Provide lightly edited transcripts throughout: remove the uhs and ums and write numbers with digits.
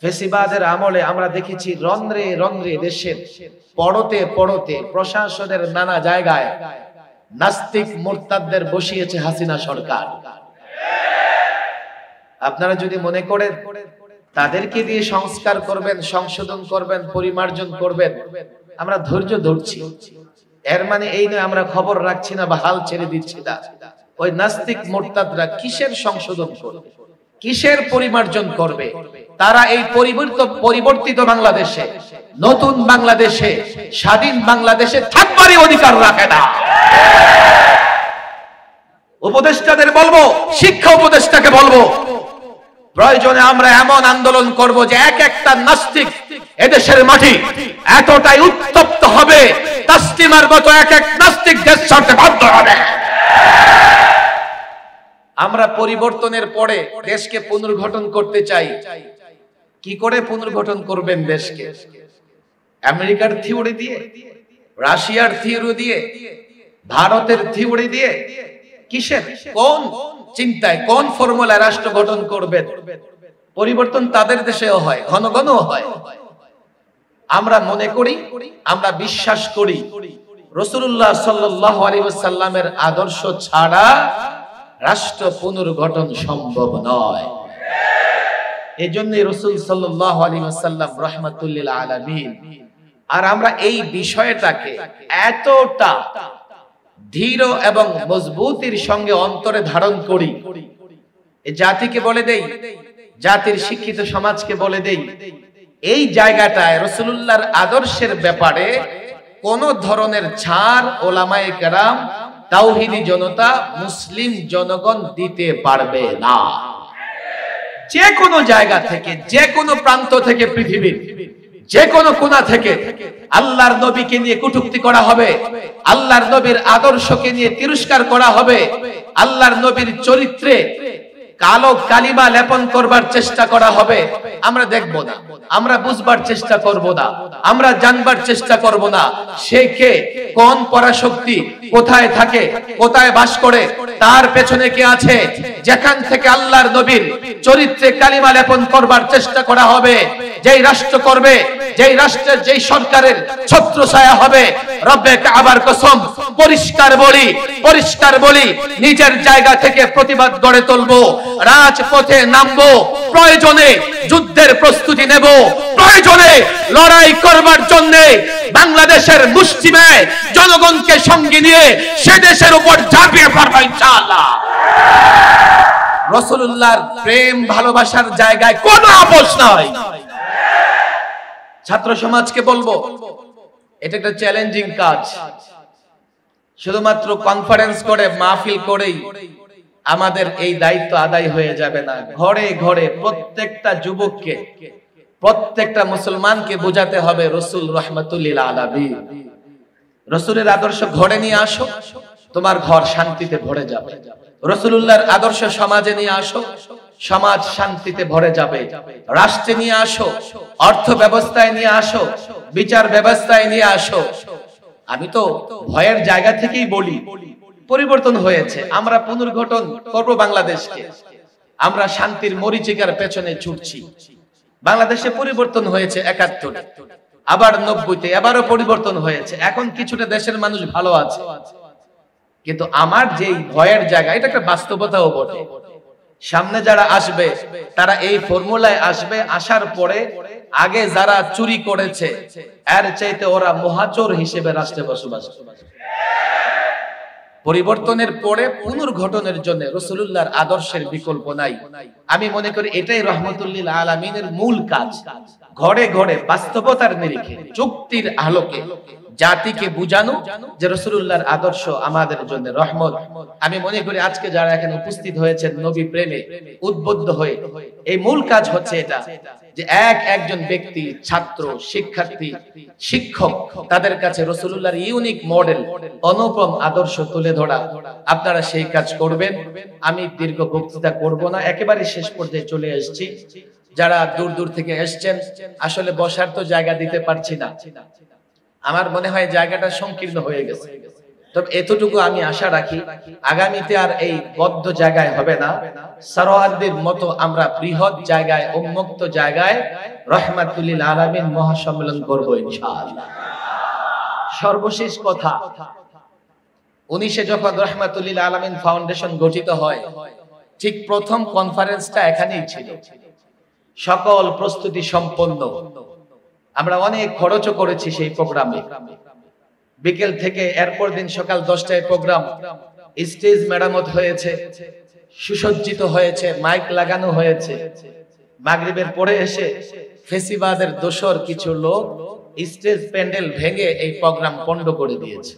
ফেসিবাদের আমলে আমরা দেখেছি রন্ধ্রে রন্ধ্রে দেশের পড়তে পড়তে প্রশাসনের নানা জায়গায় নাস্তিক মুরতাদদের বসিয়েছে হাসিনা সরকার। আপনারা যদি মনে করেন তাদেরকে দিয়ে সংস্কার করবেন, সংশোধন করবেন, পরিমার্জন করবেন, আমরা ধৈর্য ধরছি, এর মানে এই নয় আমরা খবর রাখছি না বা হাল ছেড়ে দিচ্ছি না। ওই নাস্তিক মুরতাদরা কিসের সংশোধন করবে, কিসের পরিমার্জন করবে? তারা এই পরিবর্তিত বাংলাদেশে, নতুন বাংলাদেশে, স্বাধীন বাংলাদেশে থাকবারই অধিকার রাখে না। উপদেষ্টাদের বলবো, শিক্ষা উপদেষ্টাকে বলবো, প্রয়োজনে আমরা এমন আন্দোলন করব যে এক একটা নাস্তিক এদেশের মাটি এতটাই উত্তপ্ত হবে, তাসলিমার মতো এক এক নাস্তিক দেশ ছাড়তে বাধ্য হবে। আমরা পরিবর্তনের পরে দেশকে পুনর্গঠন করতে চাই। কি করে পুনর্গঠন করবেন দেশকে? আমেরিকার থিওরি দিয়ে, রাশিয়ার থিওরি দিয়ে, ভারতের থিওরি দিয়ে? কিসের, কোন চিন্তায়, কোন ফর্মুলায় রাষ্ট্র গঠন করবেন? পরিবর্তন তাদের দেশেও হয়, ঘন ঘন হয়। আমরা মনে করি, আমরা বিশ্বাস করি রাসূলুল্লাহ সাল্লাল্লাহু আলাইহি ওয়াসাল্লামের আদর্শ ছাড়া রাষ্ট্র পুনর্গঠন সম্ভব নয়। এজন্যই রাসূল সাল্লাল্লাহু আলাইহি ওয়াসাল্লাম রাহমাতুল লিল আলামিন। আর আমরা এই বিষয়টাকে এতটা ধীর এবং মজবুতির সঙ্গে অন্তরে ধারণ করি, এই জাতিকে বলে দেই, জাতির শিক্ষিত সমাজকে বলে দেই, এই জায়গাটায় রাসূলুল্লাহর আদর্শের ব্যাপারে কোন ধরনের ছাড় ওলামায়ে কেরাম, তাওহীদি জনতা, মুসলিম জনগণ দিতে পারবে না। যে কোনো জায়গা থেকে, যে কোনো প্রান্ত থেকে, পৃথিবীর যে কোনো কোণা থেকে আল্লাহর নবীকে নিয়ে কটূক্তি করা হবে, আল্লাহর নবীর আদর্শকে নিয়ে তিরস্কার করা হবে, আল্লাহর নবীর চরিত্রে কালো কালিমা লেপন করবার চেষ্টা করা হবে, আমরা দেখব না, আমরা বুঝবার চেষ্টা করব না, আমরা জানবার চেষ্টা করব না সে কে, কোন পরাশক্তি, কোথায় থাকে, কোথায় বাস করে, তার পেছনে কে আছে। যেখান থেকে আল্লাহর নবীর চরিত্রে কালিমা লেপন করবার চেষ্টা করা হবে, যেই রাষ্ট্র করবে, যেই রাষ্ট্রের, যেই সরকারের ছত্রছায়া হবে, রব্বে কাবার কসম, পরিষ্কার বলি, পরিষ্কার বলি, নিজের জায়গা থেকে প্রতিবাদ গড়ে তুলবো, রাজপথে নামবো, প্রয়োজনে যুদ্ধের প্রস্তুতি নেব, প্রয়োজনে লড়াই করবার জন্য বাংলাদেশের মুসলিমে জনগণকে সঙ্গে নিয়ে সে দেশের উপর ঝাঁপিয়ে পড়বো ইনশাআল্লাহ। রাসূলুল্লাহর প্রেম ভালোবাসার জায়গায় কোনো আপোষ নাই। ছাত্র সমাজকে বলবো, এটা একটা চ্যালেঞ্জিং কাজ। শুধুমাত্র কনফারেন্স করে, মাহফিল করেই আমাদের এই দায়িত্ব আদায় হয়ে যাবে না। ঘরে ঘরে প্রত্যেকটা যুবককে, প্রত্যেকটা মুসলমানকে বোঝাতে হবে রাসূল রাহমাতুল লিল আলামিন। রাসূলের আদর্শ ঘরে নিয়ে আসো, তোমার ঘর শান্তিতে ভরে যাবে। রাসূলুল্লাহর আদর্শ সমাজে নিয়ে আসো, সমাজ শান্তিতে ভরে যাবে। রাষ্ট্রে নিয়ে আসো, অর্থ ব্যবস্থায় নিয়ে আসো, বিচার ব্যবস্থায় নিয়ে আসো। আমি তো ভয়ের জায়গা থেকেই বলি, পরিবর্তন হয়েছে, আমরা পুনর্গঠন করব বাংলাদেশকে। আমরা শান্তির মরীচিকার পেছনে ছুটছি। বাংলাদেশে পরিবর্তন হয়েছে ৭১, আবার ৯০-তে, আবারও পরিবর্তন হয়েছে। এখন কিছুটা দেশের মানুষ ভালো আছে, কিন্তু আমার যেই ভয়ের জায়গা, এটা একটা বাস্তবতাও বটে। সামনে যারা আসবে তারা এই ফর্মুলায় আসবে, আসার পরে আগে যারা চুরি করেছে এর চাইতে ওরা মহাচোর হিসেবে রাষ্ট্রে বসবাস করবে। পরিবর্তনের পরে পুনর্গঠনের জন্য রাসূলুল্লাহর আদর্শের বিকল্প নাই। আমি মনে করি এটাই রাহমাতুল লিল আলামিনের মূল কাজ। ঘরে ঘরে বাস্তবতার নিরিখে, যুক্তির আলোকে জাতিকে বুঝানো যে রাসূলুল্লাহর আদর্শ আমাদের জন্য রহমত। আমি মনে করি আজকে যারা এখানে উপস্থিত হয়েছেন নবী প্রেমে উদ্বুদ্ধ হয়ে, এই মূল কাজ হচ্ছে এটা যে একজন ব্যক্তি, ছাত্র, শিক্ষার্থী, শিক্ষক, তাদের কাছে রাসূলুল্লাহর ইউনিক মডেল, অনুপম আদর্শ তুলে ধরা। আপনারা সেই কাজ করবেন। আমি দীর্ঘ বক্তৃতা করব না, একেবারে শেষ পর্যায়ে চলে এসেছি। যারা দূর দূর থেকে এসেছেন, আসলে বসার তো জায়গা দিতে পারছি না। আমার মনে হয় জায়গাটা সংকীর্ণ হয়ে গেছে। তবে এতটুকু আমি আশা রাখি, আগামীতে আর এই বদ্ধ জায়গায় হবে না, সরোয়ারদের মতো আমরা বৃহৎ জায়গায়, উন্মুক্ত জায়গায় রহমাতুল লিল আলামিন মহাসম্মেলন করব ইনশাআল্লাহ। সর্বশেষ কথা, 19-এ যখন রহমাতুল লিল আলামিন ফাউন্ডেশন গঠিত হয়, ঠিক প্রথম কনফারেন্সটা এখানেই ছিল। সকল প্রস্তুতি সম্পন্ন, আমরা অনেক খরচও করেছি সেই প্রোগ্রামে। বিকেল থেকে এরপর দিন সকাল 10টায় প্রোগ্রাম, স্টেজ মেরামত হয়েছে, সুসজ্জিত হয়েছে, মাইক লাগানো হয়েছে। মাগরিবের পরে এসে ফেসিবাদের দোসর কিছু লোক স্টেজ প্যান্ডেল ভেঙে এই প্রোগ্রাম পণ্ড করে দিয়েছে।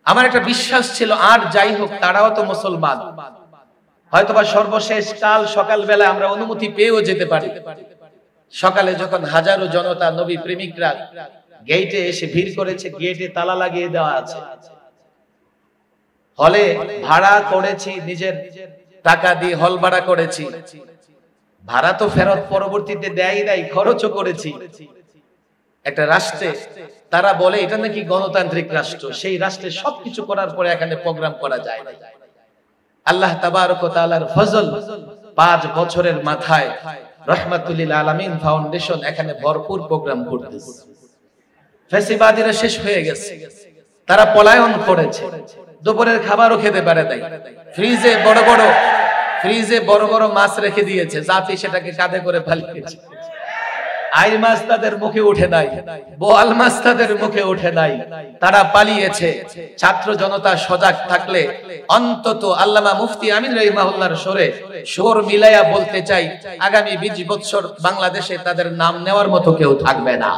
আমার একটা বিশ্বাস ছিল, আর যাই হোক তারাও তো মুসলমান, হয়তোবা সর্বশেষ কাল সকালবেলা আমরা অনুমতি পেয়েও যেতে পারি। সকালে যখন হাজারো জনতা, নবী প্রেমিকরা গেটে এসে ভিড় করেছে, গেটে তালা লাগিয়ে দেওয়া আছে। হলে ভাড়া করেছি, নিজের টাকা দিয়ে হল ভাড়া করেছি, ভাড়া তো ফেরত পরবর্তীতে দেয় নাই, খরচও করেছি। একটা রাষ্ট্রে তারা বলে এটা নাকি গণতান্ত্রিক রাষ্ট্র, সেই রাষ্ট্রে সবকিছু করার পরে এখানে প্রোগ্রাম করা যায় না। আল্লাহ তাবারক ওয়া তাআলার ফজল, 5 বছরের মাথায় রহমাতুল লিল আলামিন ফাউন্ডেশন এখানে ভরপুর প্রোগ্রাম করতেছে। ফেসিবাদীরা শেষ হয়ে গেছে, তারা পলায়ন করেছে, দুপুরের খাবারও খেতে পারে নাই। ফ্রিজে বড় বড় মাছ রেখে দিয়েছে, জাতি সেটাকে কাঁধে করে পালিয়েছে। আইর মাছ তাদের মুখে উঠে নাই, বোয়াল মাছ তাদের মুখে উঠে নাই, তারা পালিয়েছে। ছাত্র জনতা সজাগ থাকলে অন্তত আল্লামা মুফতি আমিন রাহিমাহুল্লাহর সুর মিলাইয়া বলতে চাই, আগামী 20 বছর বাংলাদেশে তাদের নাম নেওয়ার মতো কেউ থাকবে না।